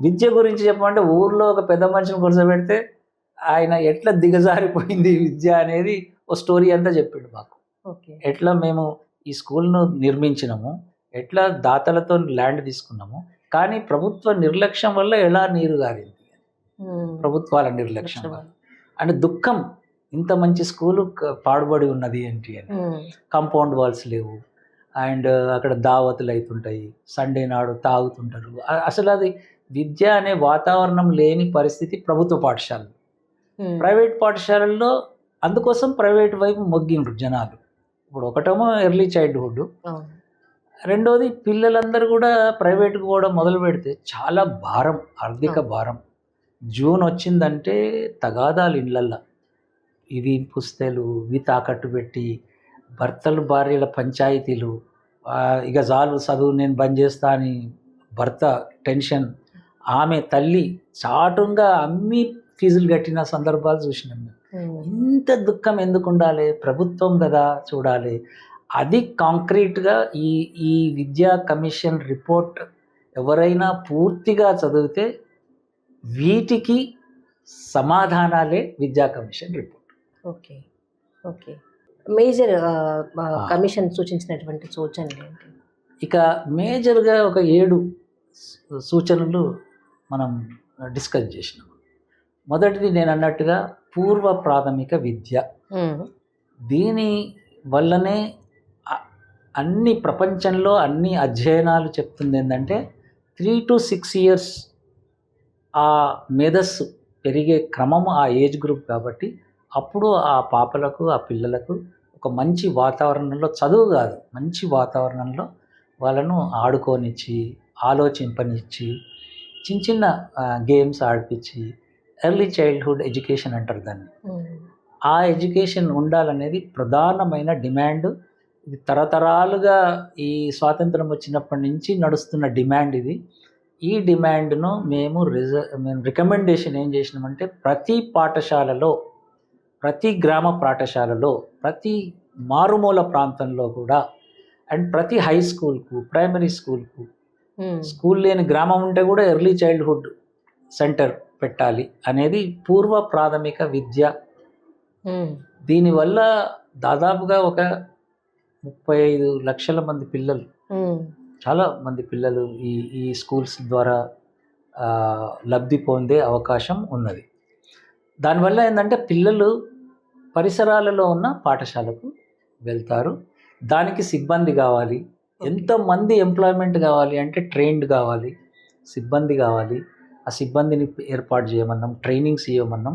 విద్య గురించి చెప్పమంటే ఊర్లో ఒక పెద్ద మనిషిని కూర్చోబెడితే ఆయన ఎట్లా దిగజారిపోయింది విద్య అనేది ఓ స్టోరీ అంతా చెప్పిండు మాకు. ఓకే. ఎట్లా మేము ఈ స్కూల్ను నిర్మించినాము, ఎట్లా దాతలతో ల్యాండ్ తీసుకున్నాము, కానీ ప్రభుత్వ నిర్లక్ష్యం వల్ల ఎలా నీరు గారింది, ప్రభుత్వాల నిర్లక్ష్యం వల్ల. అంటే దుఃఖం, ఇంత మంచి స్కూలు పాడుబడి ఉన్నది ఏంటి అని. కాంపౌండ్ వాల్స్ లేవు, అండ్ అక్కడ దావతులు అవుతుంటాయి, సండే నాడు తాగుతుంటారు. అసలు అది విద్య అనే వాతావరణం లేని పరిస్థితి ప్రభుత్వ పాఠశాలలు. ప్రైవేట్ పాఠశాలల్లో అందుకోసం ప్రైవేట్ వైపు మొగ్గిండ్రు జనాలు. ఇప్పుడు ఒకటేమో ఎర్లీ చైల్డ్హుడ్, రెండోది పిల్లలందరూ కూడా ప్రైవేట్కి పోవడం మొదలు పెడితే చాలా భారం, ఆర్థిక భారం. జూన్ వచ్చిందంటే తగాదాలు ఇళ్ళల్లో, ఇవి పుస్తలు ఇవి తాకట్టు పెట్టి భర్తలు భార్యల పంచాయతీలు. ఇక చాలు చదువు నేను బంద్ చేస్తా అని భర్త టెన్షన్, ఆమె తల్లి చాటుగా అమ్మి ఫీజులు కట్టిన సందర్భాలు చూసినాం. ఇంత దుఃఖం ఎందుకు ఉండాలి, ప్రభుత్వం కదా చూడాలి. అది కాంక్రీట్గా ఈ విద్యా కమిషన్ రిపోర్ట్ ఎవరైనా పూర్తిగా చదివితే వీటికి సమాధానాలే విద్యా commission report. Okay okay. Major commission సూచించినటువంటి సూచనలు ఏంటి? ఇక మేజర్గా ఒక 7 సూచనలు మనం డిస్కస్ చేసినాం. మొదటిది నేను అన్నట్టుగా పూర్వ ప్రాథమిక విద్య. దీని వల్లనే అన్ని ప్రపంచంలో అన్ని అధ్యయనాలు చెప్తుంది ఏంటంటే 3 to 6 years ఆ మేధస్సు పెరిగే క్రమము ఆ ఏజ్ గ్రూప్ కాబట్టి అప్పుడు ఆ పాపలకు ఆ పిల్లలకు ఒక మంచి వాతావరణంలో, చదువు కాదు మంచి వాతావరణంలో వాళ్ళను ఆడుకోనిచ్చి ఆలోచింపనిచ్చి చిన్న చిన్న గేమ్స్ ఆడిపించి ఎర్లీ చైల్డ్హుడ్ ఎడ్యుకేషన్ అంటారు దాన్ని. ఆ ఎడ్యుకేషన్ ఉండాలనేది ప్రధానమైన డిమాండ్. ఇది తరతరాలుగా ఈ స్వాతంత్రం వచ్చినప్పటి నుంచి నడుస్తున్న డిమాండ్ ఇది. ఈ డిమాండ్ను మేము రికమెండేషన్ ఏం చేసినామంటే ప్రతి పాఠశాలలో, ప్రతి గ్రామ పాఠశాలలో, ప్రతి మారుమూల ప్రాంతంలో కూడా, అండ్ ప్రతి హై స్కూల్కు, ప్రైమరీ స్కూల్కు, స్కూల్ లేని గ్రామం ఉంటే కూడా ఎర్లీ చైల్డ్హుడ్ సెంటర్ పెట్టాలి అనేది పూర్వ ప్రాథమిక విద్య. దీనివల్ల దాదాపుగా ఒక 35 లక్షల మంది పిల్లలు, చాలా మంది పిల్లలు ఈ స్కూల్స్ ద్వారా లబ్ధి పొందే అవకాశం ఉన్నది. దానివల్ల ఏంటంటే పిల్లలు పరిసరాలలో ఉన్న పాఠశాలకు వెళ్తారు. దానికి సిబ్బంది కావాలి, ఎంతమంది ఎంప్లాయ్మెంట్ కావాలి అంటే ట్రైన్డ్ కావాలి, సిబ్బంది కావాలి. ఆ సిబ్బందిని ఏర్పాటు చేయమన్నాం, ట్రైనింగ్స్ ఇవ్వమన్నాం.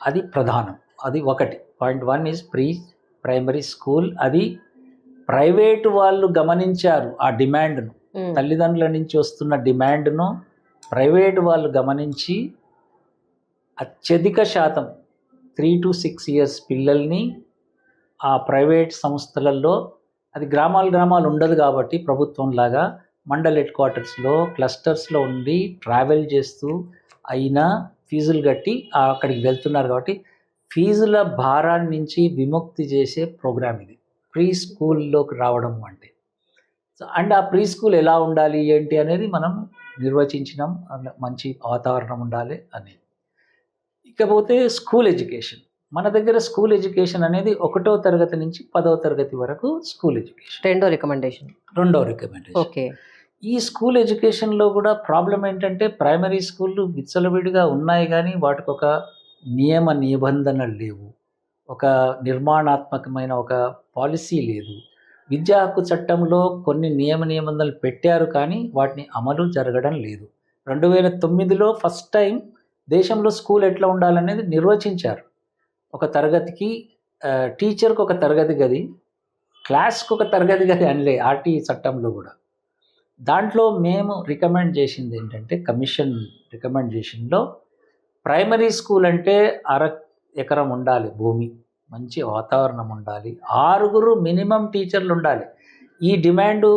అది ప్రధానం. అది ఒకటి. Point 1 is primary school. అది ప్రైవేటు వాళ్ళు గమనించారు ఆ డిమాండ్ను, తల్లిదండ్రుల నుంచి వస్తున్న డిమాండ్ను ప్రైవేటు వాళ్ళు గమనించి అత్యధిక శాతం 3 to 6 years పిల్లల్ని ఆ ప్రైవేట్ సంస్థలలో, అది గ్రామాలు ఉండదు కాబట్టి ప్రభుత్వంలాగా మండల్ హెడ్ క్వార్టర్స్లో, క్లస్టర్స్లో ఉండి ట్రావెల్ చేస్తూ అయినా ఫీజులు కట్టి అక్కడికి వెళ్తున్నారు కాబట్టి ఫీజుల భారాన్ని నుంచి విముక్తి చేసే ప్రోగ్రామ్ ఇది ప్రీ స్కూల్లోకి రావడం అంటే. అండ్ ఆ ప్రీ స్కూల్ ఎలా ఉండాలి ఏంటి అనేది మనం నిర్వచించినాం. మంచి వాతావరణం ఉండాలి అని. ఇకపోతే స్కూల్ ఎడ్యుకేషన్. మన దగ్గర స్కూల్ ఎడ్యుకేషన్ అనేది 1వ తరగతి నుంచి 10వ తరగతి వరకు స్కూల్ ఎడ్యుకేషన్. రెండో రికమెండేషన్. ఓకే. ఈ స్కూల్ ఎడ్యుకేషన్లో కూడా ప్రాబ్లం ఏంటంటే ప్రైమరీ స్కూళ్ళు విచ్చలవిడిగా ఉన్నాయి కానీ వాటికి ఒక నియమ నిబంధనలు లేవు, ఒక నిర్మాణాత్మకమైన ఒక పాలసీ లేదు. విద్యా హక్కు చట్టంలో కొన్ని నియమ నిబంధనలు పెట్టారు కానీ వాటిని అమలు జరగడం లేదు. 2009లో ఫస్ట్ టైం దేశంలో స్కూల్ ఎట్లా ఉండాలనేది నిర్వచించారు. ఒక తరగతికి టీచర్కి ఒక తరగతి గది, క్లాస్కి ఒక తరగతి గది అనలే ఆర్టీ చట్టంలో కూడా. దాంట్లో మేము రికమెండ్ చేసింది ఏంటంటే కమిషన్ రికమెండేషన్లో ప్రైమరీ స్కూల్ అంటే 1/2 ఎకరం ఉండాలి భూమి, మంచి వాతావరణం ఉండాలి, 6 మినిమం టీచర్లు ఉండాలి. ఈ డిమాండు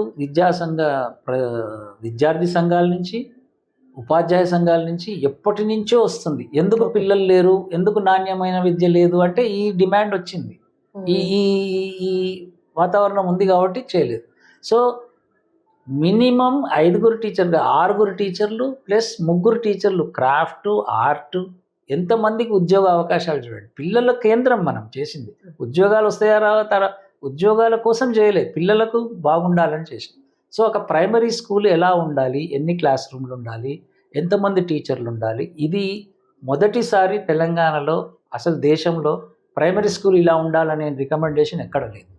విద్యార్థి సంఘాల నుంచి, ఉపాధ్యాయ సంఘాల నుంచి ఎప్పటి నుంచో వస్తుంది. ఎందుకు పిల్లలు లేరు, ఎందుకు నాణ్యమైన విద్య లేదు అంటే ఈ డిమాండ్ వచ్చింది. ఈ వాతావరణం ఉంది కాబట్టి చేయలేదు. సో మినిమం 5 టీచర్లు, 6 టీచర్లు ప్లస్ 3 టీచర్లు క్రాఫ్ట్, ఆర్ట్, ఎంతమందికి ఉద్యోగ అవకాశాలు చూడండి. పిల్లల కేంద్రం మనం చేసింది. ఉద్యోగాలు వస్తాయా రావతారా, ఉద్యోగాల కోసం చేయలేదు, పిల్లలకు బాగుండాలని చేసింది. సో ఒక ప్రైమరీ స్కూల్ ఎలా ఉండాలి, ఎన్ని క్లాస్ రూమ్లు ఉండాలి, ఎంతమంది టీచర్లు ఉండాలి, ఇది మొదటిసారి తెలంగాణలో అసలు దేశంలో ప్రైమరీ స్కూల్ ఇలా ఉండాలనే రికమెండేషన్ ఎక్కడ లేదు.